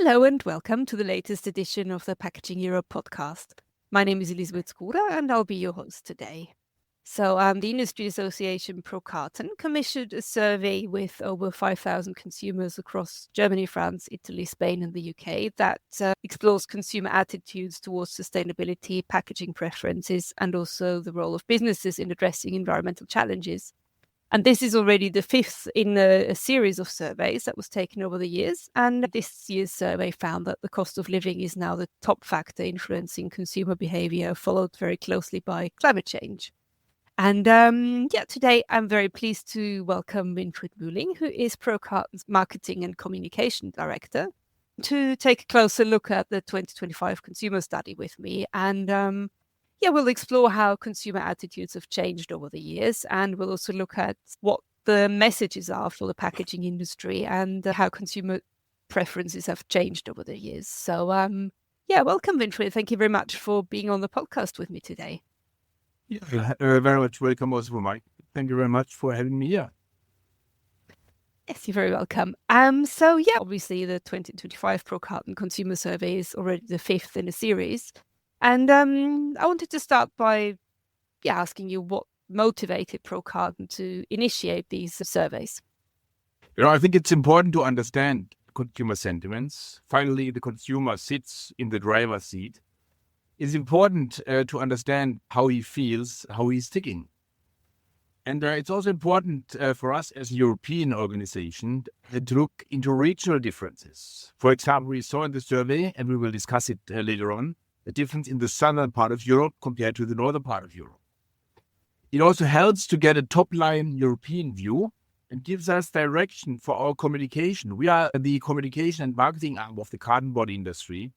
Hello and welcome to the latest edition of the Packaging Europe podcast. My name is Elisabeth Skoda and I'll be your host today. So the industry association Pro Carton commissioned a survey with over 5,000 consumers across Germany, France, Italy, Spain and the UK that explores consumer attitudes towards sustainability, packaging preferences and also the role of businesses in addressing environmental challenges. And this is already the fifth in a series of surveys that was taken over the years. And this year's survey found that the cost of living is now the top factor influencing consumer behavior, followed very closely by climate change. And today I'm very pleased to welcome Winfried Mühling, who is Pro Carton's Marketing and Communication Director, to take a closer look at the 2025 consumer study with me. And we'll explore how consumer attitudes have changed over the years, and we'll also look at what the messages are for the packaging industry and how consumer preferences have changed over the years. So, welcome, Winfried. Thank you very much for being on the podcast with me today. Yeah, very much welcome also for Mike. Thank you very much for having me here. Yes, you're very welcome. Obviously the 2025 Pro Carton Consumer Survey is already the fifth in a series. And I wanted to start by asking you what motivated Pro Carton to initiate these surveys. I think it's important to understand consumer sentiments. Finally, the consumer sits in the driver's seat. It's important to understand how he feels, how he's thinking. And it's also important for us as a European organization to look into regional differences. For example, we saw in the survey, and we will discuss it later on, the difference in the southern part of Europe compared to the northern part of Europe. It also helps to get a top-line European view and gives us direction for our communication. We are the communication and marketing arm of the carton board industry.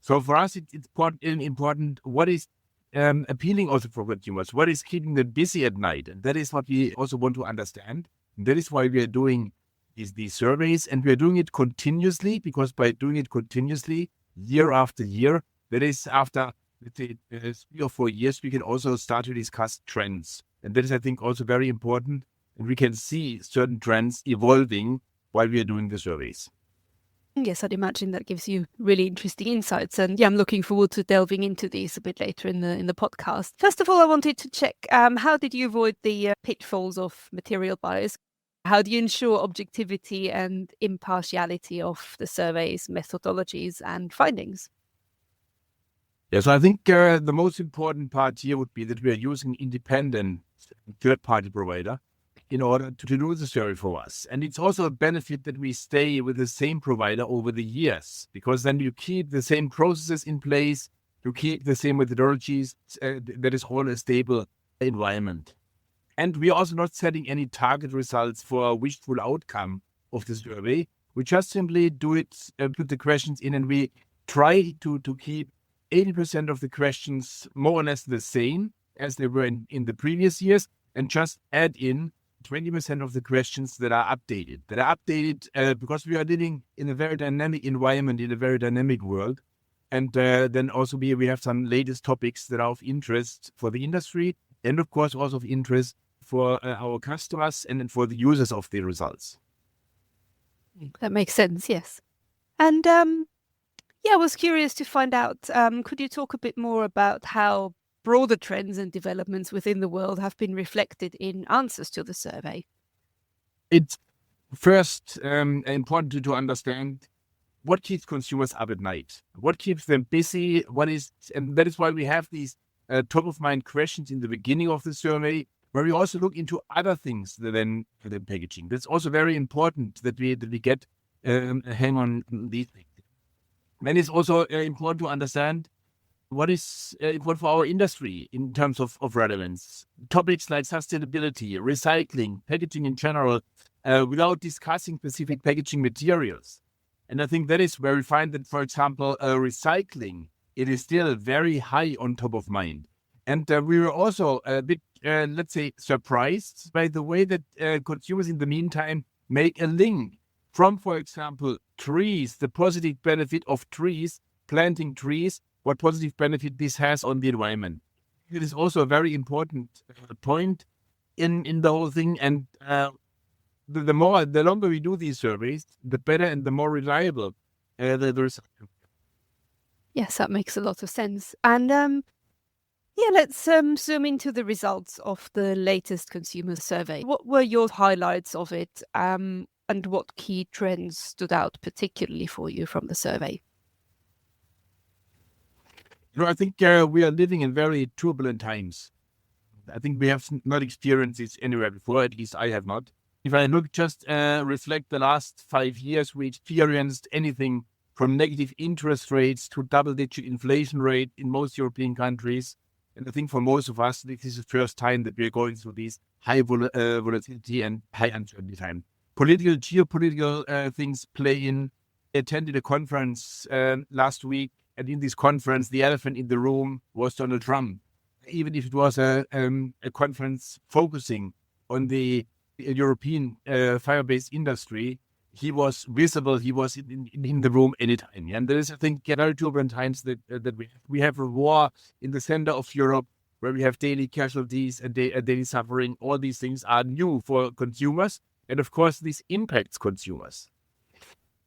So for us, it's important what is appealing also for consumers, what is keeping them busy at night. And that is what we also want to understand. And that is why we are doing these surveys, and we are doing it continuously, because by doing it continuously, year after year, that is, after, let's say, 3 or 4 years, we can also start to discuss trends. And that is, I think, also very important. And we can see certain trends evolving while we are doing the surveys. Yes, I'd imagine that gives you really interesting insights. And I'm looking forward to delving into these a bit later in the podcast. First of all, I wanted to check, how did you avoid the pitfalls of material bias? How do you ensure objectivity and impartiality of the surveys, methodologies and findings? Yes, I think the most important part here would be that we are using independent third-party provider in order to do the survey for us. And it's also a benefit that we stay with the same provider over the years, because then you keep the same processes in place, you keep the same methodologies, that is all a stable environment. And we are also not setting any target results for a wishful outcome of the survey. We just simply do it, put the questions in, and we try to keep 80% of the questions more or less the same as they were in the previous years, and just add in 20% of the questions that are updated. Because we are living in a very dynamic environment, in a very dynamic world. And then also we have some latest topics that are of interest for the industry, and of course also of interest for our customers and for the users of the results. That makes sense, yes. And I was curious to find out, could you talk a bit more about how broader trends and developments within the world have been reflected in answers to the survey? It's first important to understand what keeps consumers up at night, what keeps them busy, and that is why we have these top-of-mind questions in the beginning of the survey, where we also look into other things than the packaging. That's also very important that we get a hang on these things. Then it's also important to understand what is important for our industry in terms of relevance. Topics like sustainability, recycling, packaging in general, without discussing specific packaging materials. And I think that is where we find that, for example, recycling, it is still very high on top of mind. And we were also a bit, surprised by the way that consumers in the meantime make a link from, for example, trees, the positive benefit of trees, planting trees, what positive benefit this has on the environment. It is also a very important point in the whole thing. And the longer we do these surveys, the better and the more reliable the recycling. Yes, that makes a lot of sense. And let's zoom into the results of the latest consumer survey. What were your highlights of it, and what key trends stood out particularly for you from the survey? I think we are living in very turbulent times. I think we have not experienced this anywhere before, at least I have not. If I reflect the last 5 years, we experienced anything from negative interest rates to double-digit inflation rate in most European countries. And I think for most of us, this is the first time that we're going through these high volatility and high uncertainty time. Geopolitical things play in. I attended a conference last week, and in this conference, the elephant in the room was Donald Trump. Even if it was a conference focusing on the European fire-based industry, he was visible. He was in the room anytime. And there is, I think, very turbulent times that we have a war in the center of Europe where we have daily casualties and daily suffering. All these things are new for consumers. And of course, this impacts consumers.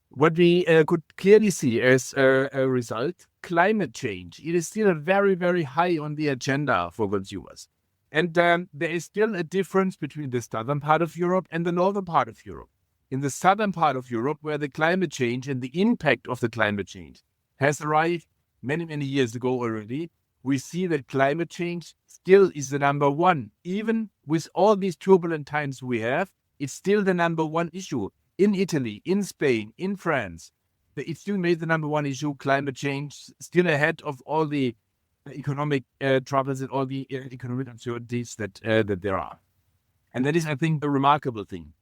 What we could clearly see as a result, climate change. It is still very, very high on the agenda for consumers. And there is still a difference between the southern part of Europe and the northern part of Europe. In the southern part of Europe, where the climate change and the impact of the climate change has arrived many, many years ago already, we see that climate change still is the number one. Even with all these turbulent times we have, it's still the number one issue. In Italy, in Spain, in France, it still made the number one issue, climate change, still ahead of all the economic troubles and all the economic uncertainties that there are. And that is, I think, a remarkable thing.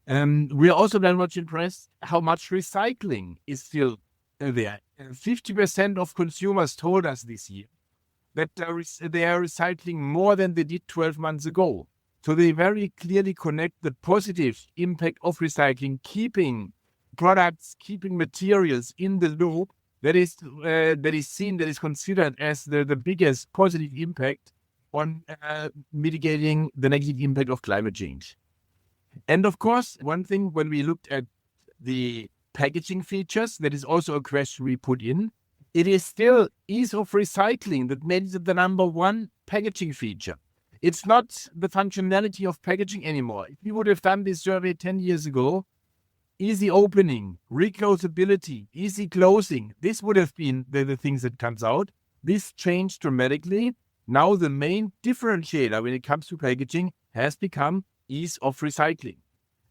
We are also very much impressed how much recycling is still there. 50% of consumers told us this year that they are recycling more than they did 12 months ago. So they very clearly connect the positive impact of recycling, keeping products, keeping materials in the loop that is seen, that is considered as the biggest positive impact on mitigating the negative impact of climate change. And of course, one thing when we looked at the packaging features, that is also a question we put in. It is still ease of recycling that makes it the number one packaging feature. It's not the functionality of packaging anymore. If we would have done this survey 10 years ago, easy opening, reclosability, easy closing, this would have been the things that comes out. This changed dramatically. Now the main differentiator when it comes to packaging has become ease of recycling.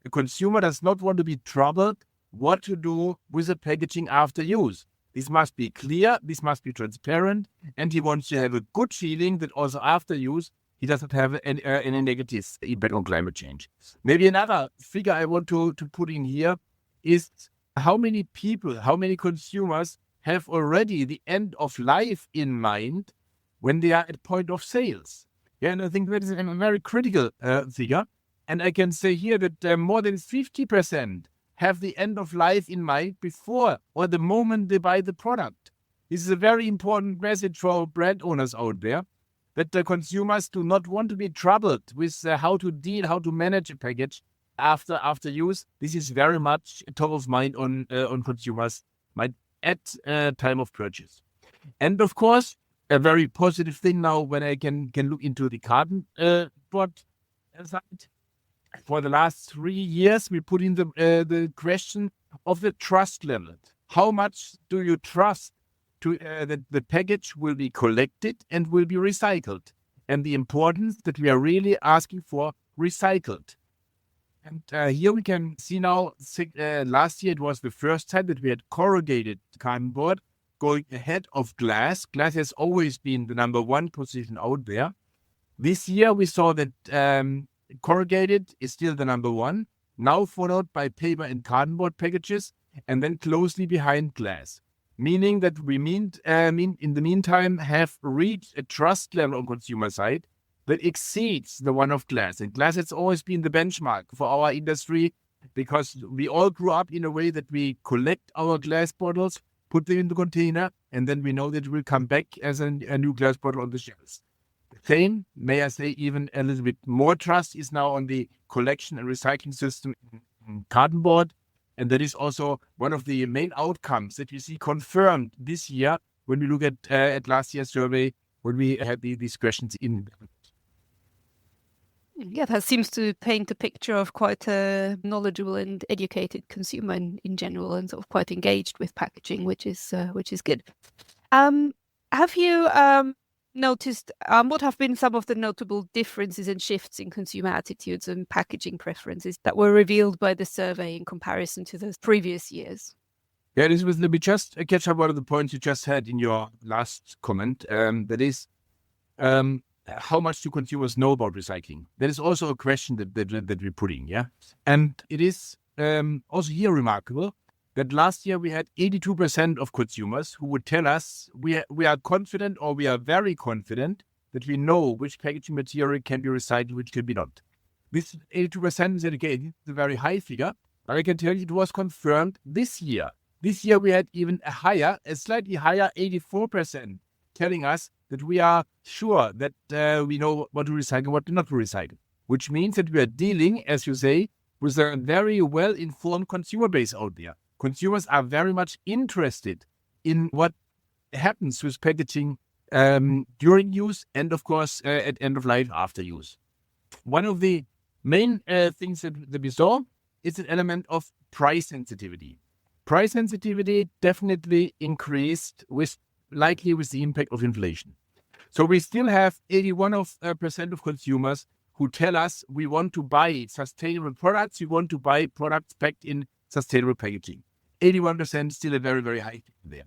The consumer does not want to be troubled what to do with the packaging after use. This must be clear, this must be transparent, and he wants to have a good feeling that also after use, he doesn't have any negative impact on climate change. Maybe another figure I want to put in here is how many people, how many consumers have already the end of life in mind when they are at point of sales. Yeah, and I think that is a very critical figure. And I can say here that more than 50% have the end of life in mind before or the moment they buy the product. This is a very important message for brand owners out there, that the consumers do not want to be troubled with how to manage a package after use. This is very much top of mind on consumers' mind at time of purchase. And of course, a very positive thing now when I can look into the carton board side. For the last 3 years, we put in the question of the trust level. How much do you trust that the package will be collected and will be recycled? And the importance that we are really asking for recycled. And here we can see now, last year it was the first time that we had corrugated carton board going ahead of glass. Glass has always been the number one position out there. This year we saw that corrugated is still the number one, now followed by paper and cardboard packages, and then closely behind glass. Meaning that we in the meantime have reached a trust level on consumer side that exceeds the one of glass. And glass has always been the benchmark for our industry because we all grew up in a way that we collect our glass bottles, put them in the container, and then we know that it will come back as a new glass bottle on the shelves. Same, may I say, even a little bit more trust is now on the collection and recycling system in carton board. And that is also one of the main outcomes that we see confirmed this year when we look at last year's survey, when we had these questions in. Yeah, that seems to paint a picture of quite a knowledgeable and educated consumer in general, and sort of quite engaged with packaging, which is good. Have you noticed what have been some of the notable differences and shifts in consumer attitudes and packaging preferences that were revealed by the survey in comparison to the previous years? Yeah, Elisabeth, let me just catch up one of the points you just had in your last comment. That is, how much do consumers know about recycling? That is also a question that we're putting, yeah? And it is also here remarkable that last year we had 82% of consumers who would tell us we are confident, or we are very confident that we know which packaging material can be recycled, which can be not. This 82% is, again, a very high figure, but I can tell you it was confirmed this year. This year we had even a slightly higher 84% telling us that we are sure that we know what to recycle, what not to recycle, which means that we are dealing, as you say, with a very well-informed consumer base out there. Consumers are very much interested in what happens with packaging during use and, of course, at end of life after use. One of the main things that we saw is an element of price sensitivity. Price sensitivity definitely increased likely with the impact of inflation. So we still have 81% of consumers who tell us we want to buy sustainable products, we want to buy products packed in sustainable packaging. 81% still a very, very high there.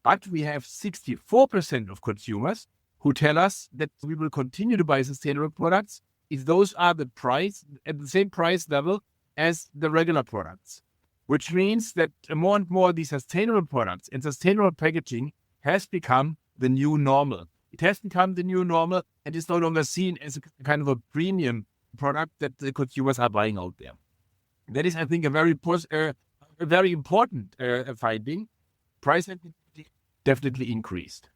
But we have 64% of consumers who tell us that we will continue to buy sustainable products if those are at the same price level as the regular products, which means that more and more these sustainable products and sustainable packaging has become the new normal. It has become the new normal and is no longer seen as a kind of a premium product that the consumers are buying out there. That is, I think, a very important finding. Price sensitivity definitely increased.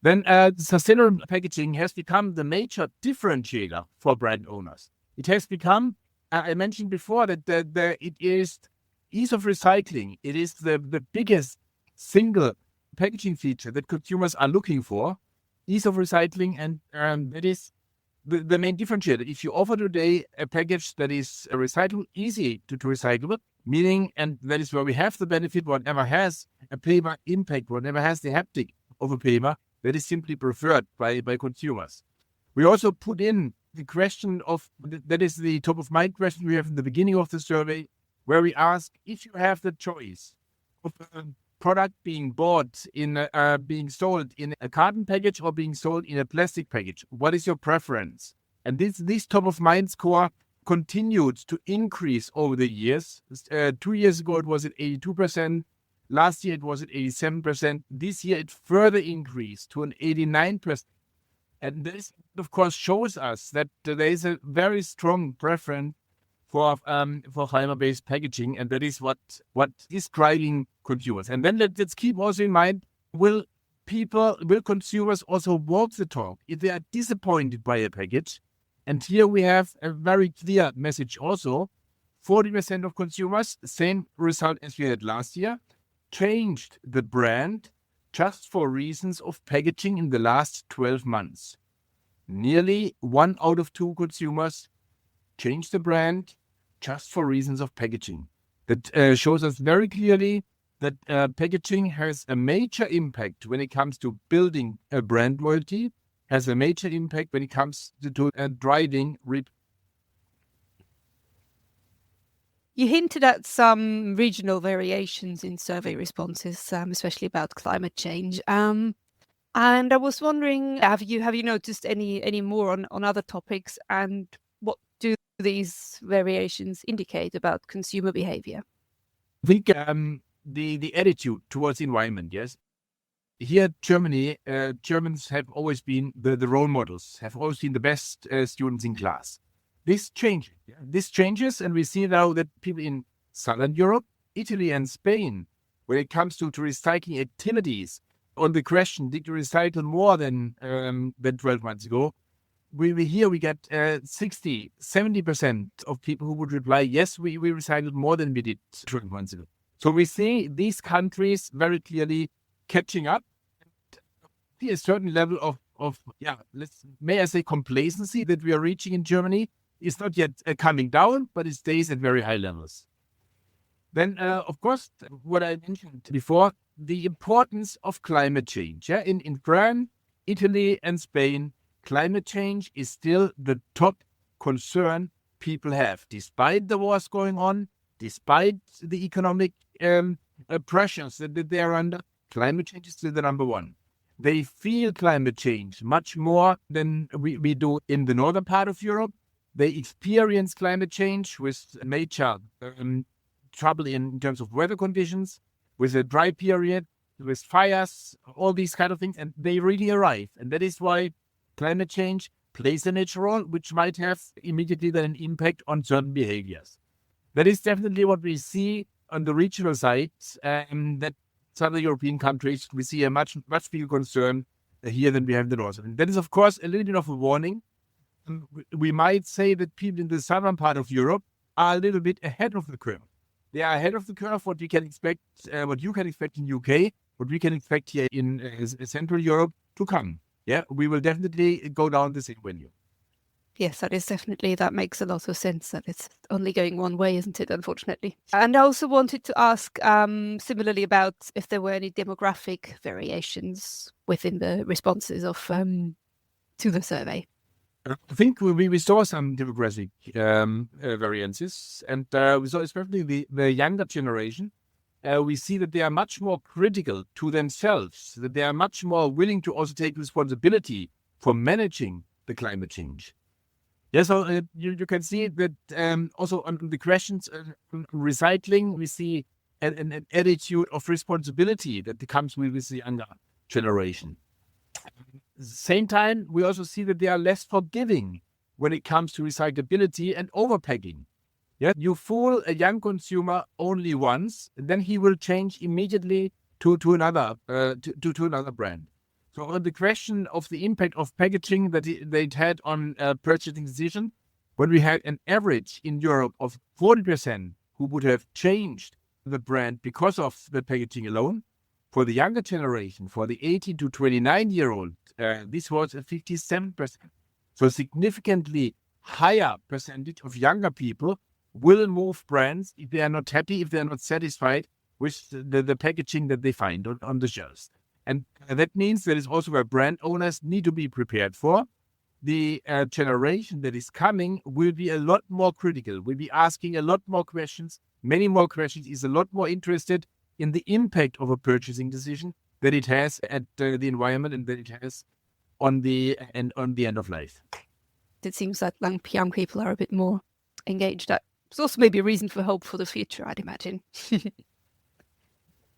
Then sustainable packaging has become the major differentiator for brand owners. It has become, I mentioned before, that it is ease of recycling. It is the biggest single packaging feature that consumers are looking for. Ease of recycling, and that is the main differentiator. If you offer today a package that is recyclable, easy to recycle, meaning, and that is where we have the benefit, whatever has a paper impact, whatever has the haptic of a paper, that is simply preferred by consumers. We also put in the question that is the top of mind question we have in the beginning of the survey, where we ask if you have the choice of a product being sold in a carton package or being sold in a plastic package, what is your preference? And this top of mind score continued to increase over the years. 2 years ago it was at 82%. Last year it was at 87%. This year it further increased to an 89%. And this, of course, shows us that there is a very strong preference for fiber-based packaging, and that is what is driving consumers. And then let's keep also in mind, will consumers also walk the talk if they are disappointed by a package? And here we have a very clear message also. 40% of consumers, same result as we had last year, changed the brand just for reasons of packaging in the last 12 months. Nearly 1 out of 2 consumers changed the brand just for reasons of packaging. That shows us very clearly that packaging has a major impact when it comes to building a brand loyalty, has a major impact when it comes to driving. You hinted at some regional variations in survey responses, especially about climate change. And I was wondering, have you noticed any more on other topics, and what do these variations indicate about consumer behavior? I think the attitude towards the environment, yes. Here in Germany, Germans have always been the role models, have always been the best students in class. This changes. Yeah? This changes, and we see now that people in Southern Europe, Italy and Spain, when it comes to recycling activities, on the question, did you recycle more than 12 months ago? we get 60, 70% of people who would reply, yes, we recycled more than we did 20 months ago. So we see these countries very clearly catching up. A certain level of may I say, complacency that we are reaching in Germany is not yet coming down, but it stays at very high levels. Then, of course, what I mentioned before, the importance of climate change. Yeah? In France, Italy, and Spain, climate change is still the top concern people have. Despite the wars going on, despite the economic pressures that they are under, climate change is still the number one. They feel climate change much more than we do in the northern part of Europe. They experience climate change with major trouble in terms of weather conditions, with a dry period, with fires, all these kind of things, and they really arrive. And that is why climate change plays a major role, which might have immediately then an impact on certain behaviors. That is definitely what we see on the regional side, that southern European countries, we see a much bigger concern here than we have in the north. And that is, of course, a little bit of a warning. We might say that people in the southern part of Europe are a little bit ahead of the curve. They are ahead of the curve, what you can expect in UK, what we can expect here in Central Europe to come. Yeah, we will definitely go down the same venue. Yes, that makes a lot of sense, that it's only going one way, isn't it, unfortunately? And I also wanted to ask similarly about if there were any demographic variations within the responses of to the survey. I think we saw some demographic variances, and we saw especially the younger generation. We see that they are much more critical to themselves, that they are much more willing to also take responsibility for managing the climate change. Yeah, so you can see that also on the questions on recycling, we see an attitude of responsibility that comes with the younger generation. At the same time, we also see that they are less forgiving when it comes to recyclability and overpacking. Yeah, you fool a young consumer only once, and then he will change immediately to another brand. So on the question of the impact of packaging that it had on purchasing decision, when we had an average in Europe of 40% who would have changed the brand because of the packaging alone, for the younger generation, for the 18 to 29-year-old, this was a 57%. So significantly higher percentage of younger people will move brands if they are not happy, if they are not satisfied with the packaging that they find on the shelves. And that means that is also where brand owners need to be prepared for. The generation that is coming will be a lot more critical, will be asking a lot more questions, many more questions, is a lot more interested in the impact of a purchasing decision that it has at the environment and that it has on the end of life. It seems that young people are a bit more engaged. It's also maybe a reason for hope for the future, I'd imagine.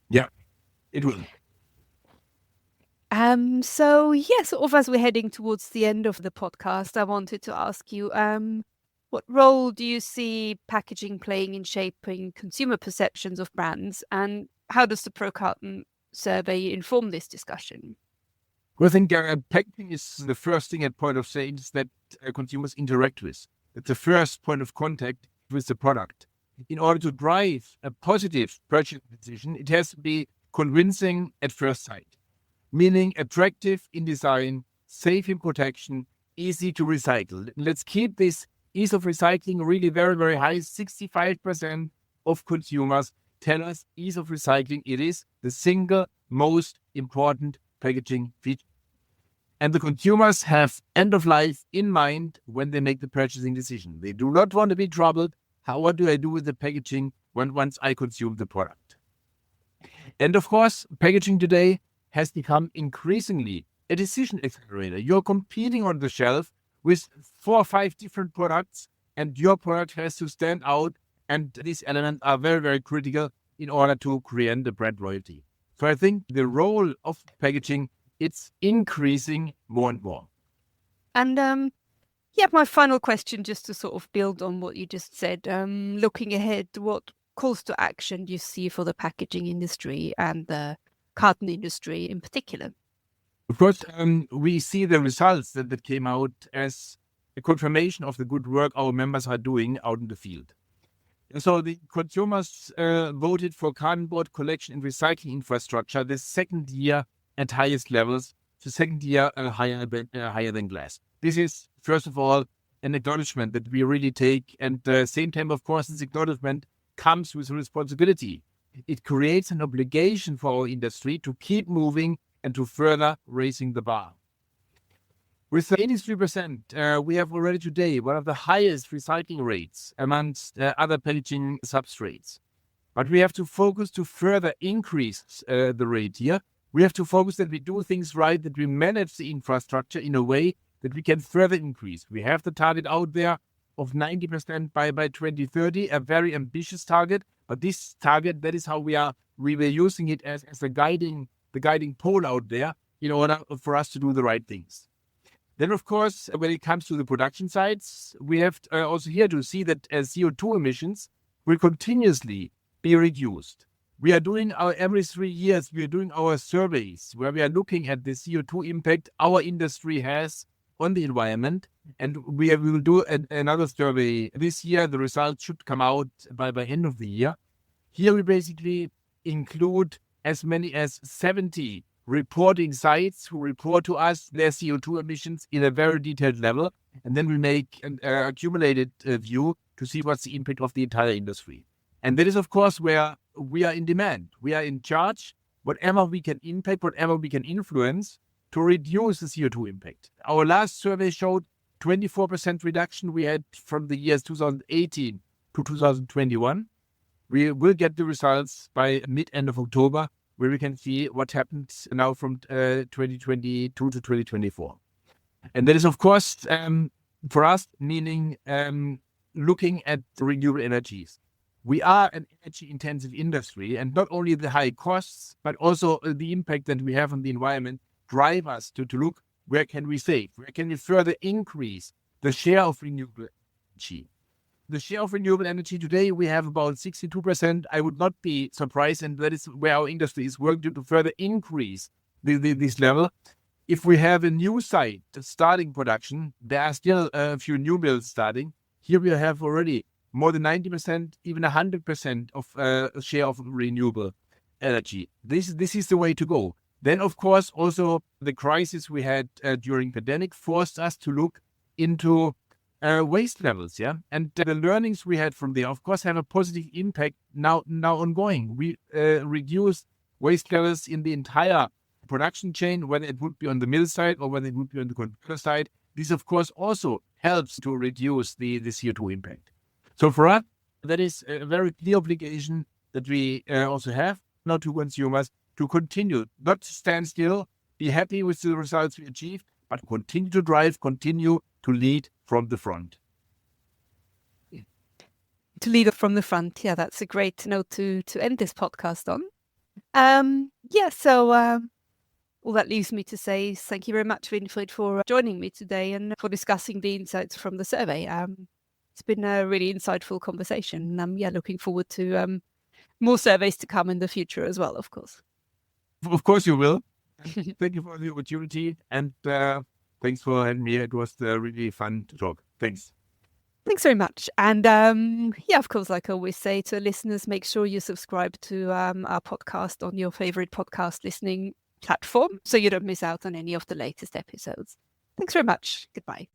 Yeah, it will. So sort of as we're heading towards the end of the podcast, I wanted to ask you, what role do you see packaging playing in shaping consumer perceptions of brands, and how does the Pro Carton survey inform this discussion? Well, I think packaging is the first thing at point of sales that consumers interact with. It's the first point of contact with the product. In order to drive a positive purchase decision, it has to be convincing at first sight, meaning attractive in design, safe in protection, easy to recycle. Let's keep this ease of recycling really very, very high. 65% of consumers tell us ease of recycling, it is the single most important packaging feature. And the consumers have end of life in mind when they make the purchasing decision. They do not want to be troubled. What do I do with the packaging once I consume the product? And of course, packaging today has become increasingly a decision accelerator. You're competing on the shelf with 4 or 5 different products, and your product has to stand out. And these elements are very, very critical in order to create the brand loyalty. So I think the role of packaging, it's increasing more and more. And my final question, just to sort of build on what you just said, looking ahead, what calls to action do you see for the packaging industry and the carton industry in particular? Of course, we see the results that came out as a confirmation of the good work our members are doing out in the field. And so the consumers voted for cardboard collection and recycling infrastructure the second year at highest levels, the second year higher than glass. This is, first of all, an acknowledgement that we really take. And at the same time, of course, this acknowledgement comes with responsibility. It creates an obligation for our industry to keep moving and to further raising the bar. With 83%, we have already today one of the highest recycling rates amongst other packaging substrates. But we have to focus to further increase the rate here. We have to focus that we do things right, that we manage the infrastructure in a way that we can further increase. We have the target out there of 90% by 2030, a very ambitious target. But this target, that is how we were using it as the guiding pole out there in order for us to do the right things. Then, of course, when it comes to the production sites, we have also here to see that CO2 emissions will continuously be reduced. We are doing every 3 years, we are doing our surveys where we are looking at the CO2 impact our industry has on the environment. And we will do another survey this year. The results should come out by end of the year. Here we basically include as many as 70 reporting sites who report to us their CO2 emissions in a very detailed level. And then we make an accumulated view to see what's the impact of the entire industry. And that is, of course, where we are in demand. We are in charge, whatever we can impact, whatever we can influence to reduce the CO2 impact. Our last survey showed 24% reduction we had from the years 2018 to 2021. We will get the results by mid-end of October, where we can see what happened now from 2022 to 2024. And that is, of course, for us, meaning looking at renewable energies. We are an energy-intensive industry, and not only the high costs, but also the impact that we have on the environment drive us to look where can we save, where can we further increase the share of renewable energy. The share of renewable energy today, we have about 62%. I would not be surprised, and that is where our industry is working to further increase this level. If we have a new site starting production, there are still a few new builds starting. Here we have already more than 90%, even 100% of share of renewable energy. This is the way to go. Then, of course, also the crisis we had during pandemic forced us to look into waste levels, yeah, and the learnings we had from there, of course, have a positive impact now ongoing. We reduce waste levels in the entire production chain, whether it would be on the mill side or whether it would be on the consumer side. This, of course, also helps to reduce the CO2 impact. So for us, that is a very clear obligation that we also have now to consumers to continue, not to stand still, be happy with the results we achieved, but continue to drive, continue to lead from the front. To lead from the front, yeah, that's a great note to end this podcast on. So all that leaves me to say is thank you very much, Winfried, for joining me today and for discussing the insights from the survey. It's been a really insightful conversation. Looking forward to more surveys to come in the future as well, of course. Of course you will. Thank you for the opportunity, and thanks for having me. It was really fun to talk. Thanks. Thanks very much. And of course, like I always say to listeners, make sure you subscribe to our podcast on your favorite podcast listening platform so you don't miss out on any of the latest episodes. Thanks very much. Goodbye.